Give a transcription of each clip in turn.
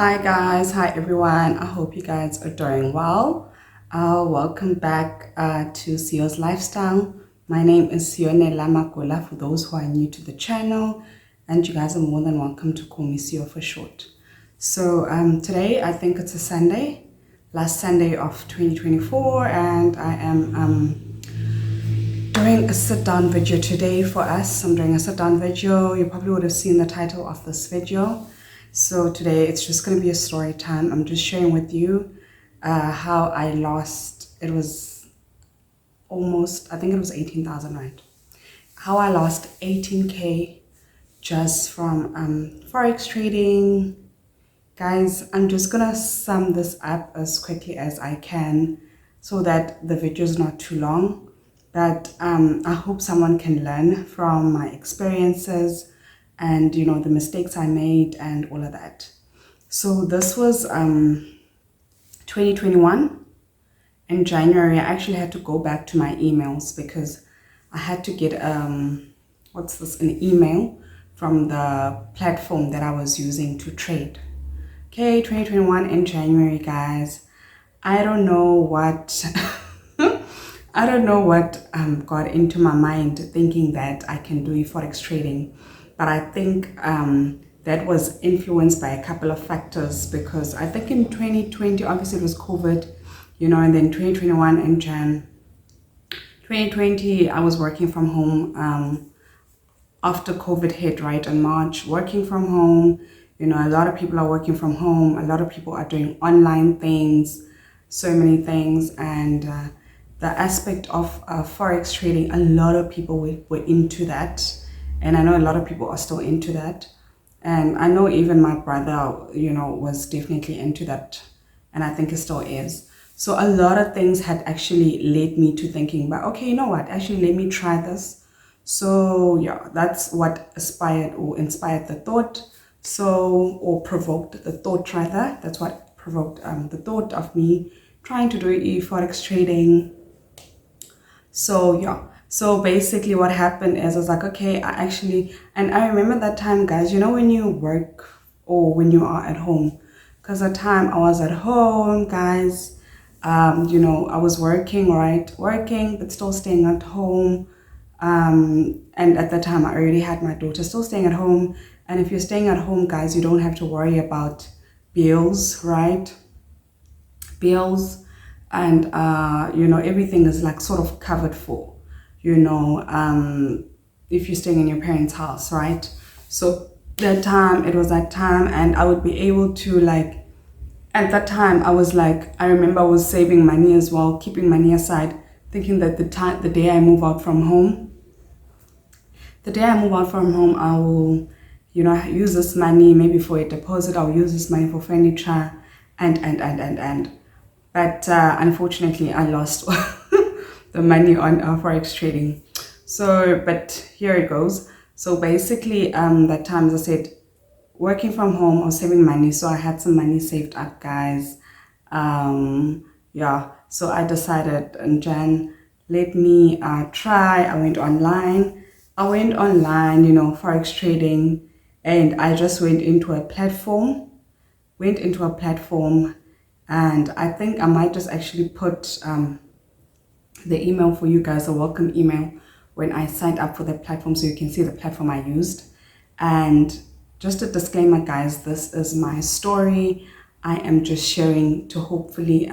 Hi guys, hi everyone. I hope you guys are doing well. Welcome back to Sio's Lifestyle. My name is Sione Lamakula for those who are new to the channel, and you guys are more than welcome to call me Sio for short. So today I think it's a Sunday, last Sunday of 2024, and I am doing a sit-down video today for us. I'm doing a sit-down video. You probably would have seen the title of this video. So today it's just going to be a story time. I'm just sharing with you how I lost, it was almost, I think it was 18,000, right? How I lost 18K just from forex trading. Guys, I'm just going to sum this up as quickly as I can so that the video is not too long. But I hope someone can learn from my experiences and the mistakes I made and all of that. So this was 2021 in January. I actually had to go back to my emails because I had to get an email from the platform that I was using to trade. Okay, 2021 in January, guys. I don't know what I don't know what got into my mind thinking that I can do forex trading. But I think that was influenced by a couple of factors, because I think in 2020, obviously it was COVID, and then 2021 in Jan 2020, I was working from home after COVID hit, right, in March, working from home. A lot of people are working from home. A lot of people are doing online things, so many things. And the aspect of forex trading, a lot of people were into that. And I know a lot of people are still into that. And I know even my brother, was definitely into that. And I think he still is. So a lot of things had actually led me to thinking, but okay, you know what? Actually, let me try this. So yeah, that's what inspired the thought. Or provoked the thought rather. That's what provoked the thought of me trying to do forex trading. So yeah. So basically what happened is I was like, okay, and I remember that time, guys, when you work or when you are at home, because at the time I was at home, guys, I was working, but still staying at home. And at the time I already had my daughter, still staying at home. And if you're staying at home, guys, you don't have to worry about bills, right? Bills and, everything is like sort of covered for. If you're staying in your parents' house, right? So it was that time, and I would be able to at that time, I remember I was saving money as well, keeping money aside, thinking that the day I move out from home, I will, use this money maybe for a deposit. I'll use this money for furniture and. But unfortunately, I lost the money on forex trading. So, but here it goes. So basically, that time, as I said, working from home, I was saving money. So I had some money saved up, guys. Yeah. So I decided in Jan, let me try. I went online, forex trading, and I just went into a platform. And I think I might just actually put the email for you guys, a welcome email, when I signed up for the platform, so you can see the platform I used. And just a disclaimer, guys, this is my story. I am just sharing to hopefully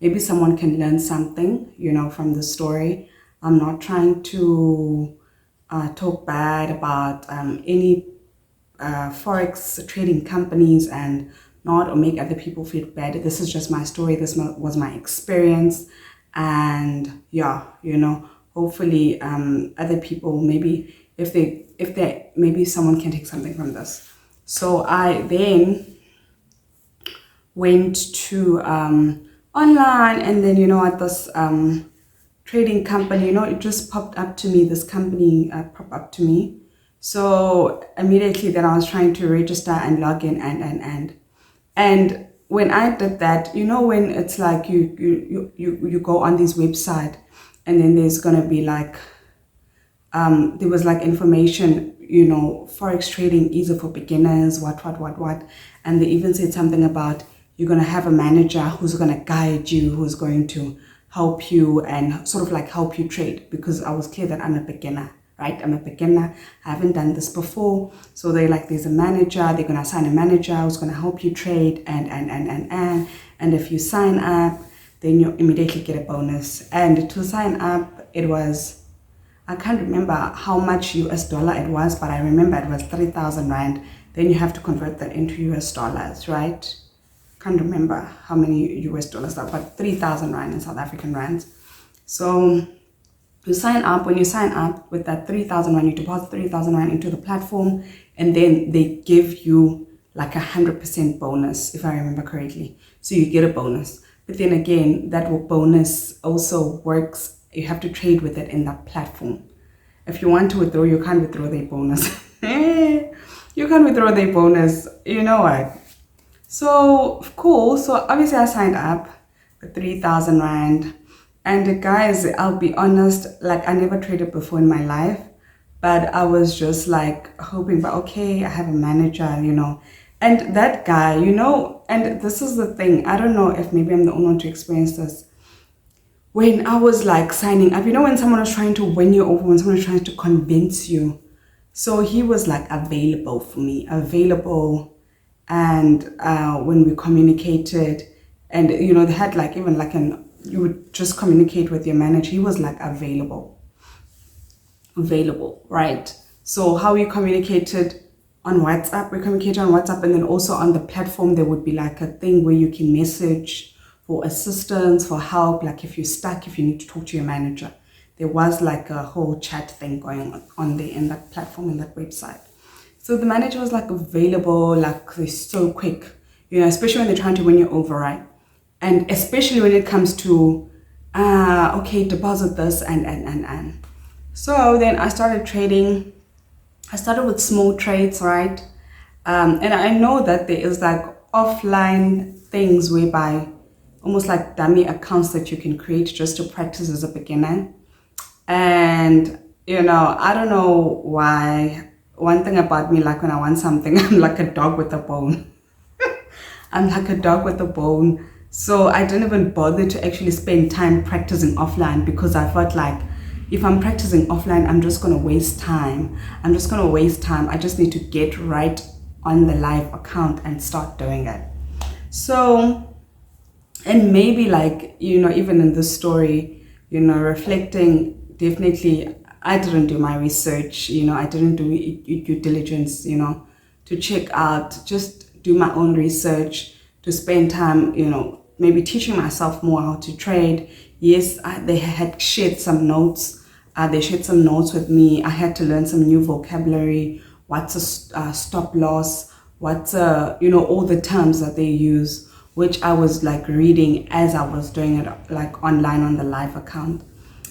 maybe someone can learn something, from the story. I'm not trying to talk bad about any forex trading companies and or make other people feel bad. This is just my story. This was my experience. And yeah, hopefully other people, maybe if they maybe someone can take something from this. So I then went to online, and then at this trading company, it just popped up to me. This company popped up to me. So immediately then I was trying to register and log in and when I did that, when it's like you go on this website, and then there's gonna be like there was like information, you know, forex trading easy for beginners, what, and they even said something about you're going to have a manager who's going to guide you, who's going to help you and sort of like help you trade, because I was clear that I'm a beginner, right? I'm a beginner. I haven't done this before. So they're like, there's a manager, they're going to assign a manager who's going to help you trade, and if you sign up, then you immediately get a bonus. And to sign up, it was, I can't remember how much US dollar it was, but I remember it was 3,000 Rand. Then you have to convert that into US dollars, right? Can't remember how many US dollars that, but 3,000 Rand in South African Rands. So you sign up. When you sign up with that 3,000 Rand, you deposit 3,000 Rand into the platform, and then they give you like 100% bonus, if I remember correctly. So you get a bonus. But then again, that bonus also works. You have to trade with it in that platform. If you want to withdraw, you can't withdraw their bonus. You can't withdraw their bonus. You know what? So cool. So obviously I signed up with 3,000 Rand. And guys, I'll be honest, like I never traded before in my life, but I was just like hoping, but okay, I have a manager, you know. And that guy, you know, and this is the thing, I don't know if maybe I'm the only one to experience this. When I was like signing up, you know, when someone was trying to win you over, when someone was trying to convince you. So he was like available for me, available. And when we communicated, and you know, they had like even like you would just communicate with your manager. He was like available, right? So how we communicated on WhatsApp, we communicated on WhatsApp, and then also on the platform, there would be like a thing where you can message for assistance, for help, like if you're stuck, if you need to talk to your manager. There was like a whole chat thing going on there in that platform, in that website. So the manager was like available, like they're so quick, you know, especially when they're trying to win you over, right? And especially when it comes to, okay, deposit this and. So then I started trading. I started with small trades, right? And I know that there is like offline things whereby almost like dummy accounts that you can create just to practice as a beginner. And, you know, I don't know why. One thing about me, like when I want something, I'm like a dog with a bone. I'm like a dog with a bone. So I didn't even bother to actually spend time practicing offline, because I felt like if I'm practicing offline, I'm just going to waste time. I just need to get right on the live account and start doing it. So, and maybe like, you know, even in this story, you know, reflecting, definitely, I didn't do my research, you know, I didn't do due diligence, you know, to check out, just do my own research, to spend time, you know, maybe teaching myself more how to trade. Yes, they had shared some notes. They shared some notes with me. I had to learn some new vocabulary. What's a stop loss? What's you know, all the terms that they use, which I was like reading as I was doing it like online on the live account.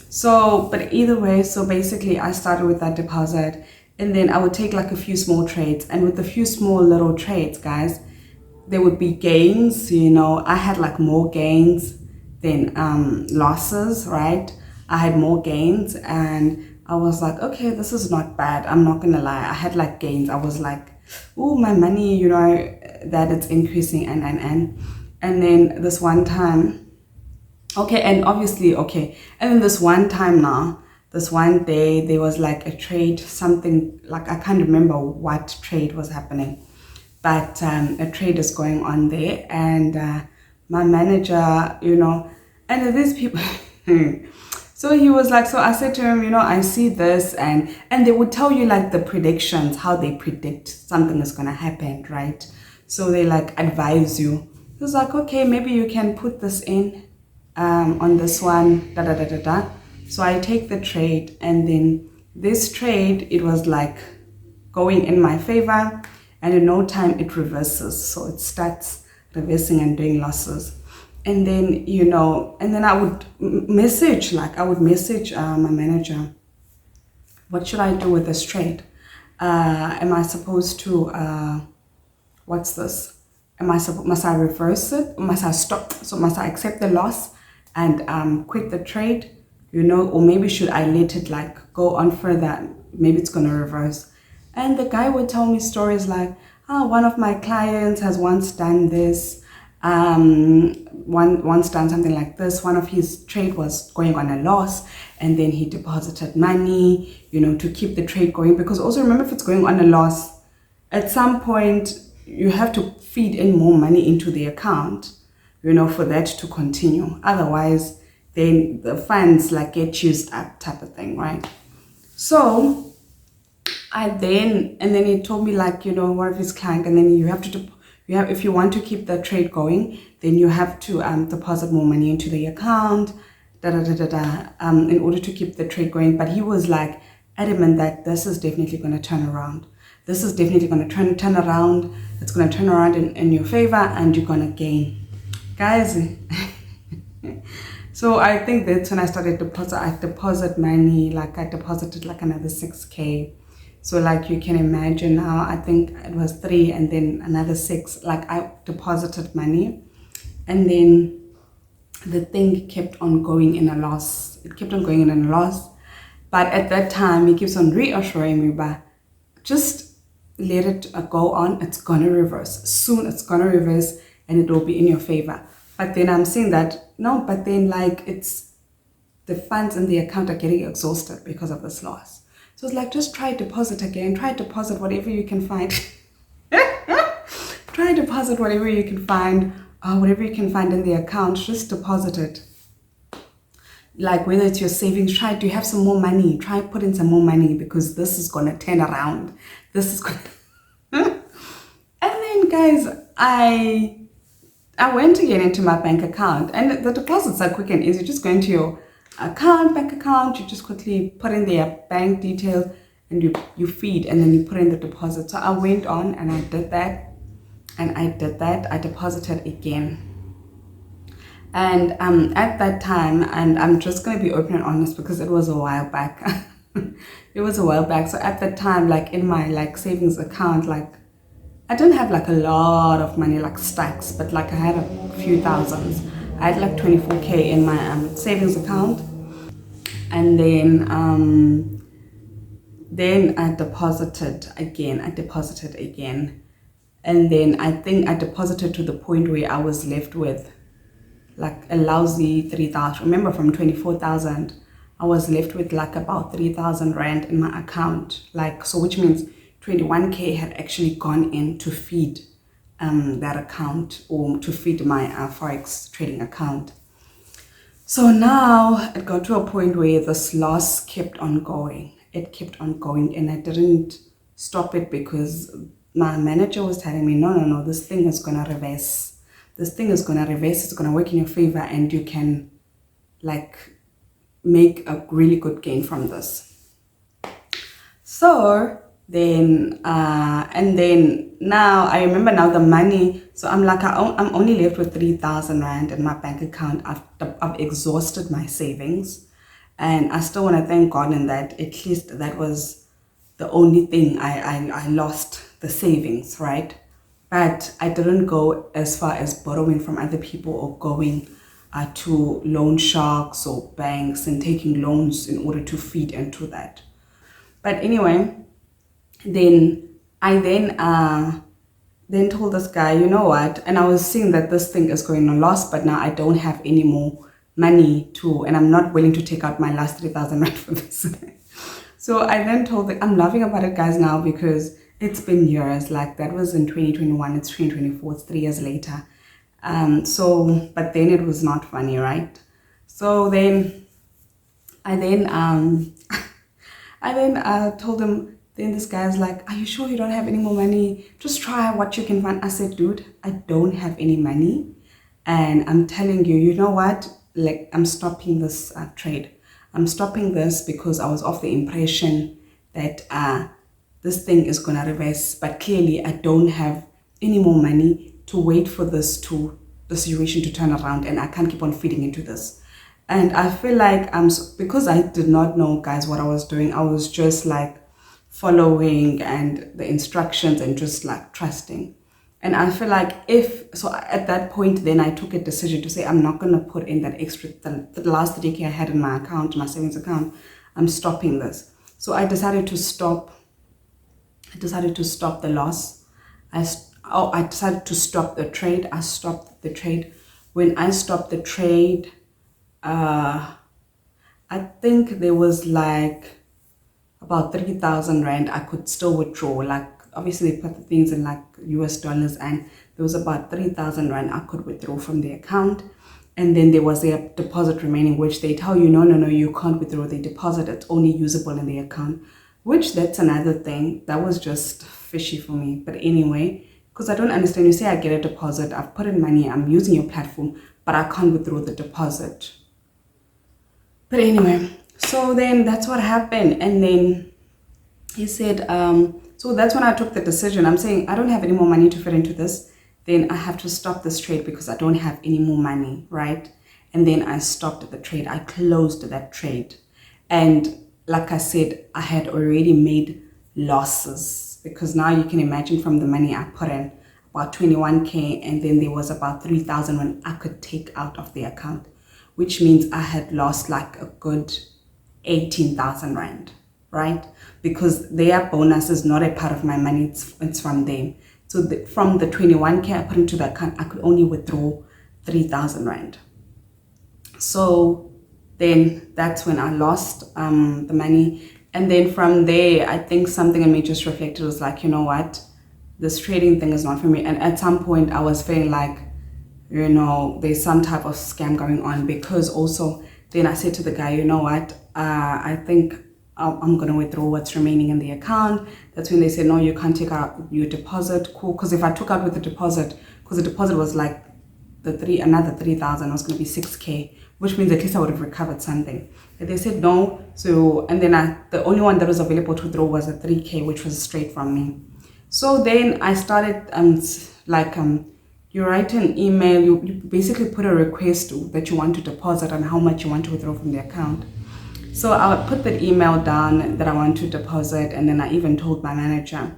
So, but either way, so basically I started with that deposit, and then I would take like a few small trades, and with a few small little trades, guys, there would be gains, you know. I had like more gains than losses, right? I had more gains, and I was like, okay, this is not bad. I'm not gonna lie. I had like gains. I was like, oh, my money, you know, that it's increasing, and then this one time, okay, and obviously, okay, and then this one time now, this one day, there was like a trade, something like, I can't remember what trade was happening, but a trade is going on there, and my manager, you know, and these people, so he was like, so I said to him, you know, I see this, and they would tell you like the predictions, how they predict something is going to happen, right? So they like advise you. He was like, okay, maybe you can put this in on this one, da da da da da. So I take the trade, and then this trade, it was like going in my favor, and in no time it reverses. So it starts reversing and doing losses. And then, you know, and then I would message my manager, what should I do with this trade? Am I supposed to, what's this? Must I reverse it? Must I stop? So must I accept the loss and quit the trade? you know, or maybe should I let it like go on further? Maybe it's gonna reverse. And the guy would tell me stories like, oh, one of my clients has once done this, once done something like this. One of his trade was going on a loss, and then he deposited money, you know, to keep the trade going. Because also remember, if it's going on a loss, at some point you have to feed in more money into the account, you know, for that to continue. Otherwise, then the funds like get used up, type of thing, right? So and then he told me like, you know, one of his client, and then you have to if you want to keep the trade going, then you have to deposit more money into the account, in order to keep the trade going. But he was like adamant that this is definitely going to turn around. This is definitely going to turn around. It's going to turn around in your favor, and you're going to gain, guys. So I think that's when I started deposit money. Like I deposited like another 6K. So like you can imagine now, I think it was 3 and then another 6. Like I deposited money, and then the thing kept on going in a loss. It kept on going in a loss. But at that time, he keeps on reassuring me, but just let it go on. It's gonna reverse. Soon it's gonna reverse and it will be in your favor. But then I'm saying that, no, but then like it's the funds in the account are getting exhausted because of this loss. So it's like, just try deposit again. Try deposit whatever you can find. Try deposit whatever you can find. Whatever you can find in the account, just deposit it. Like whether it's your savings, do you have some more money? Try put in some more money, because this is going to turn around. This is going to... And then guys, I went again into my bank account, and the deposits are quick and easy. Just go into your bank account, you just quickly put in their bank details, and you feed, and then you put in the deposit. So I went on and I did that, I deposited again. And at that time, and I'm just going to be open and honest because it was a while back. It was a while back. So at that time, like in my like savings account, like I didn't have like a lot of money, like stacks, but like I had a few thousands. I had like 24K in my savings account. And then I deposited again. And then I think I deposited to the point where I was left with like a lousy 3,000. Remember, from 24,000, I was left with like about 3,000 rand in my account. Like, so which means 21K had actually gone in to feed that account, or to feed my forex trading account. So now it got to a point where this loss kept on going. It kept on going, and I didn't stop it because my manager was telling me, no, this thing is going to reverse. This thing is going to reverse. It's going to work in your favor, and you can like make a really good gain from this. So then, and then now I remember now the money. So I'm like, I'm only left with 3,000 rand in my bank account. I've exhausted my savings, and I still want to thank God in that at least that was the only thing I lost the savings, right? But I didn't go as far as borrowing from other people or going to loan sharks or banks and taking loans in order to feed into that. But anyway, then I then told this guy, you know what? And I was seeing that this thing is going on loss, but now I don't have any more money and I'm not willing to take out my last 3,000 rand for this. So I then told them, I'm laughing about it, guys, now because it's been years. Like that was in 2021, it's 2024, it's 3 years later. But then it was not funny, right? So then I told him, then this guy's like, are you sure you don't have any more money? Just try what you can find. I said, dude, I don't have any money. And I'm telling you, you know what? Like, I'm stopping this trade. I'm stopping this because I was of the impression that this thing is going to reverse. But clearly, I don't have any more money to wait for the situation to turn around. And I can't keep on feeding into this. And I feel like because I did not know, guys, what I was doing. I was just like following and the instructions and just like trusting. And I feel like at that point, then I took a decision to say, I'm not going to put in that extra, the last 30K I had in my account, my savings account, I'm stopping this. So I decided to stop the loss. I decided to stop the trade. I stopped the trade. When I stopped the trade, I think there was like about 3,000 Rand I could still withdraw. Like, obviously they put the things in like US dollars, and there was about 3,000 Rand I could withdraw from the account. And then there was a deposit remaining, which they tell you, no, you can't withdraw the deposit. It's only usable in the account, which that's another thing. That was just fishy for me. But anyway, because I don't understand. You say I get a deposit, I've put in money, I'm using your platform, but I can't withdraw the deposit. But anyway, so then that's what happened. And then he said, so that's when I took the decision. I'm saying, I don't have any more money to fit into this. Then I have to stop this trade because I don't have any more money, right? And then I stopped the trade. I closed that trade. And like I said, I had already made losses, because now you can imagine from the money I put in, about 21K, and then there was about 3,000 when I could take out of the account, which means I had lost like a good 18,000 Rand, right? Because their bonus is not a part of my money, it's from them. So from the 21K I put into the account, I could only withdraw 3,000 Rand. So then that's when I lost the money. And then from there, I think something in me just reflected, was like, you know what, this trading thing is not for me. And at some point I was feeling like, you know, there's some type of scam going on, because also then I said to the guy, you know what, I think I'm going to withdraw what's remaining in the account. That's when they said, no, you can't take out your deposit. Cool. Because if I took out with the deposit, because the deposit was like another 3,000, was going to be 6K, which means at least I would have recovered something. But they said no. So, and then the only one that was available to withdraw was a 3K, which was straight from me. So then I started, you write an email, you basically put a request that you want to deposit and how much you want to withdraw from the account. So I put that email down that I want to deposit, and then I even told my manager.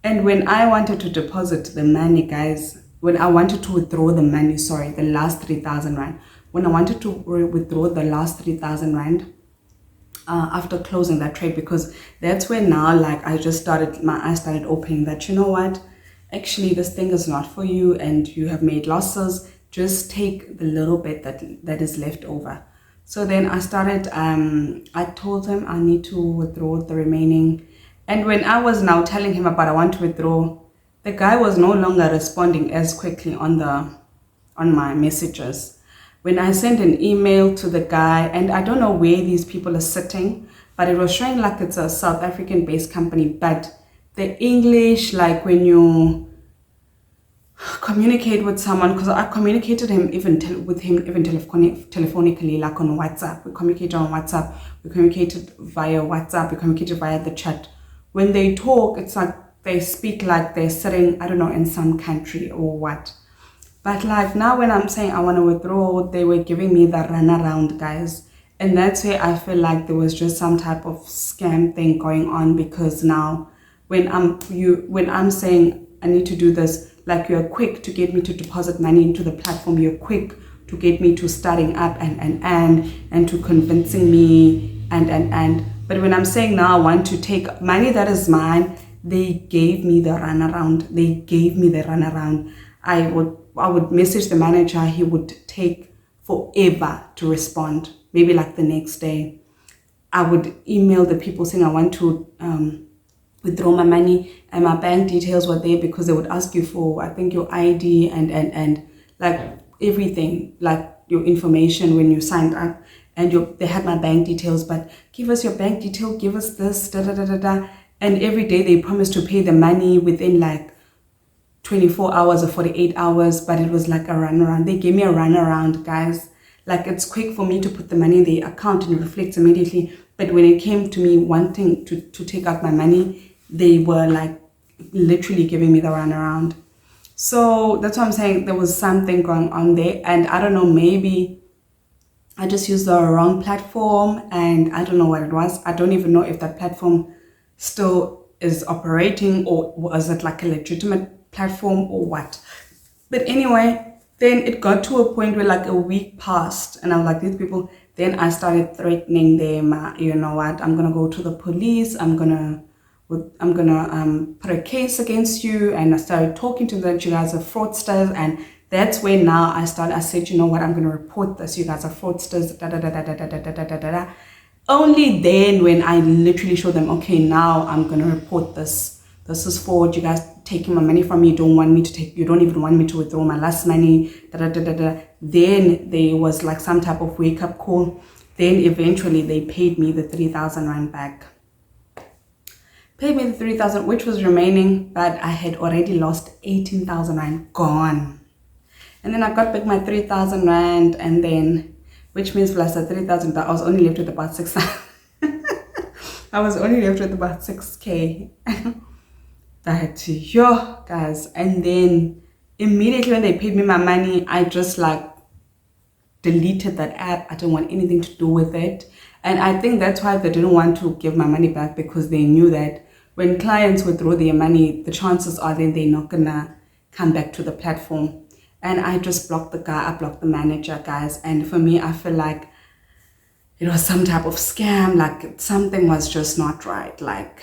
And when I wanted to deposit the money, guys, when I wanted to withdraw the money, the last 3,000 Rand, when I wanted to withdraw the last 3,000 Rand, after closing that trade, because that's when now, like, I started opening that, you know what, actually this thing is not for you and you have made losses. Just take the little bit that is left over. So then I started, I told him I need to withdraw the remaining. And when I was now telling him about I want to withdraw, the guy was no longer responding as quickly on my messages. When I sent an email to the guy, and I don't know where these people are sitting, but it was showing like it's a South African based company, but the English, like when you communicate with someone, because I communicated with him even telephonically, like on WhatsApp. We communicated on WhatsApp, we communicated via WhatsApp, we communicated via the chat. When they talk, it's like they speak like they're sitting, I don't know, in some country or what. But like now when I'm saying I want to withdraw, they were giving me the runaround, guys. And that's where I feel like there was just some type of scam thing going on, because now when I'm saying I need to do this, like, you're quick to get me to deposit money into the platform, you're quick to get me to starting up and to convincing me and but when I'm saying now I want to take money that is mine, they gave me the runaround. I would message the manager, he would take forever to respond, maybe like the next day. I would email the people saying I want to withdraw my money, and my bank details were there, because they would ask you for, I think, your ID and like everything, like your information when you signed up, and they had my bank details, but give us your bank detail, give us this, and every day they promised to pay the money within like 24 hours or 48 hours, but it was like a runaround. They gave me a runaround, guys. Like, it's quick for me to put the money in the account and it reflects immediately. But when it came to me wanting to take out my money, they were like literally giving me the runaround. So that's what I'm saying. There was something going on there. And I don't know, maybe I just used the wrong platform, and I don't know what it was. I don't even know if that platform still is operating, or was it like a legitimate platform or what. But anyway, then it got to a point where like a week passed and I was like, these people, then I started threatening them, you know what, I'm gonna go to the police, I'm gonna put a case against you. And I started talking to them, you guys are fraudsters. And that's where now I said, you know what, I'm gonna report this, you guys are fraudsters, da da da da da da da da da da da. Only then when I literally showed them, okay, now I'm gonna report this. This is fraud. You guys taking my money from me. You don't want me to take. You don't even want me to withdraw my last money. Da da da da da. Then there was like some type of wake up call. Then eventually they paid me the 3,000 rand back. Paid me the 3,000, which was remaining, but I had already lost 18,000 rand gone. And then I got back my 3,000 rand, and then, which means plus the 3,000, but I was only left with about 6,000. I was only left with about 6K. That, yo, guys. And then immediately when they paid me my money, I just like deleted that app. I didn't want anything to do with it. And I think that's why they didn't want to give my money back, because they knew that when clients withdraw their money, the chances are then they're not gonna come back to the platform. And I just blocked the guy, I blocked the manager, guys. And for me, I feel like it was some type of scam, like something was just not right. Like,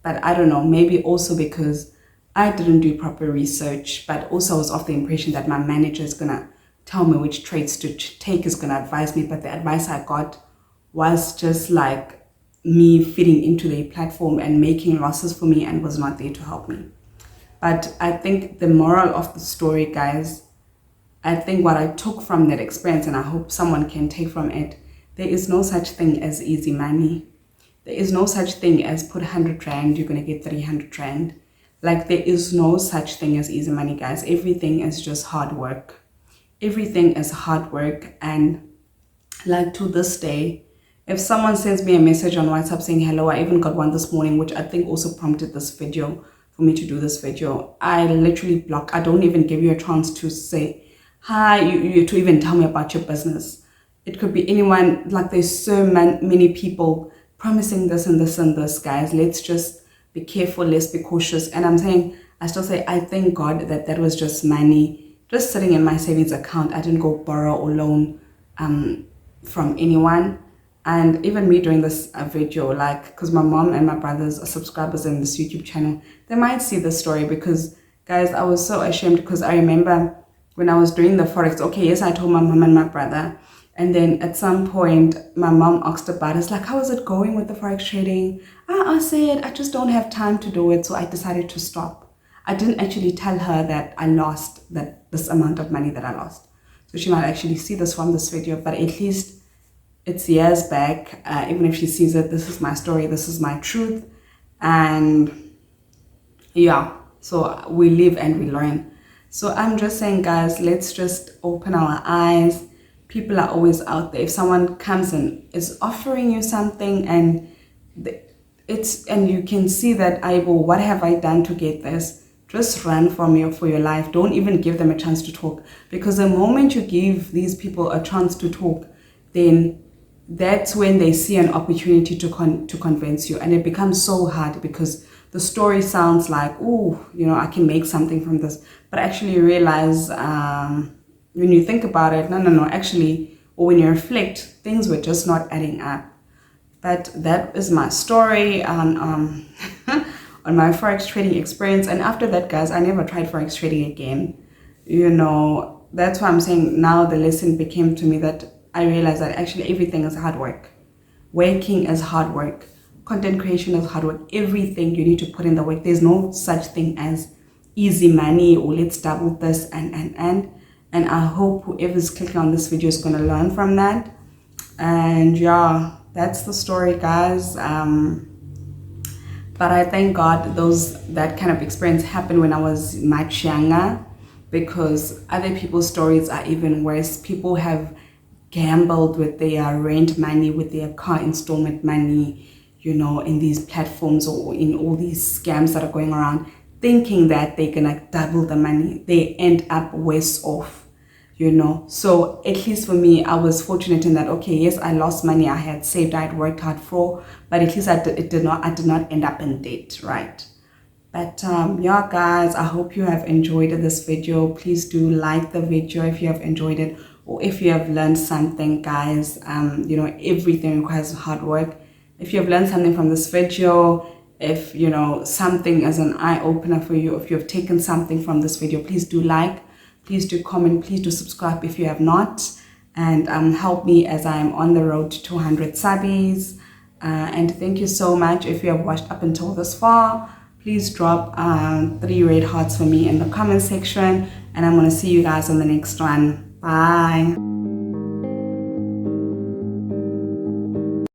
but I don't know, maybe also because I didn't do proper research, but also I was of the impression that my manager is gonna tell me which trades to take, is gonna advise me. But the advice I got was just like me fitting into their platform and making losses for me, and was not there to help me. But I think the moral of the story, guys, I think what I took from that experience, and I hope someone can take from it, there is no such thing as easy money. There is no such thing as put 100 rand, you're going to get 300 rand. Like, there is no such thing as easy money, guys. Everything is just hard work. Everything is hard work. And like, to this day, if someone sends me a message on WhatsApp saying hello, I even got one this morning, which I think also prompted this video, for me to do this video, I literally block. I don't even give you a chance to say hi, you to even tell me about your business. It could be anyone. Like, there's so many people promising this and this and this, guys. Let's just be careful, let's be cautious. And I still say, I thank God that that was just money just sitting in my savings account. I didn't go borrow or loan from anyone. And even me doing this video, like, because my mom and my brothers are subscribers in this YouTube channel, they might see the story, because, guys, I was so ashamed, because I remember when I was doing the forex, okay, yes, I told my mom and my brother. And then at some point, my mom asked about it. It's like, how is it going with the forex trading? I said, I just don't have time to do it. So I decided to stop. I didn't actually tell her that I lost this amount of money that I lost. So she might actually see this from this video, but at least it's years back. Even if she sees it, this is my story. This is my truth. And yeah, so we live and we learn. So I'm just saying, guys, let's just open our eyes. People are always out there. If someone comes and is offering you something, and you can see that, what have I done to get this? Just run for your life. Don't even give them a chance to talk, because the moment you give these people a chance to talk, then that's when they see an opportunity to convince you, and it becomes so hard, because the story sounds like, oh, I can make something from this, but actually you realize when you think about it, no, actually, or when you reflect, things were just not adding up. But that is my story on on my forex trading experience. And after that, guys, I never tried forex trading again. That's why I'm saying now the lesson became to me that I realized that actually everything is hard work. Working is hard work. Content creation is hard work. Everything you need to put in the work. There's no such thing as easy money, or let's double this and I hope whoever's clicking on this video is going to learn from that. And yeah, that's the story, guys. But I thank God that kind of experience happened when I was much younger, because other people's stories are even worse. People have gambled with their rent money, with their car installment money, in these platforms or in all these scams that are going around, thinking that they're gonna double the money. They end up worse off. So at least for me, I was fortunate in that, okay, yes, I lost money I had saved, I had worked hard for, but at least I did not end up in debt, right? But yeah, guys, I hope you have enjoyed this video. Please do like the video if you have enjoyed it, or if you have learned something, guys. You know, everything requires hard work. If you have learned something from this video, if you know something as an eye-opener for you, if you have taken something from this video, please do like, please do comment, please do subscribe if you have not, and help me as I am on the road to 200 subbies. And thank you so much. If you have watched up until this far, please drop 3 red hearts for me in the comment section, and I'm going to see you guys on the next one. Bye.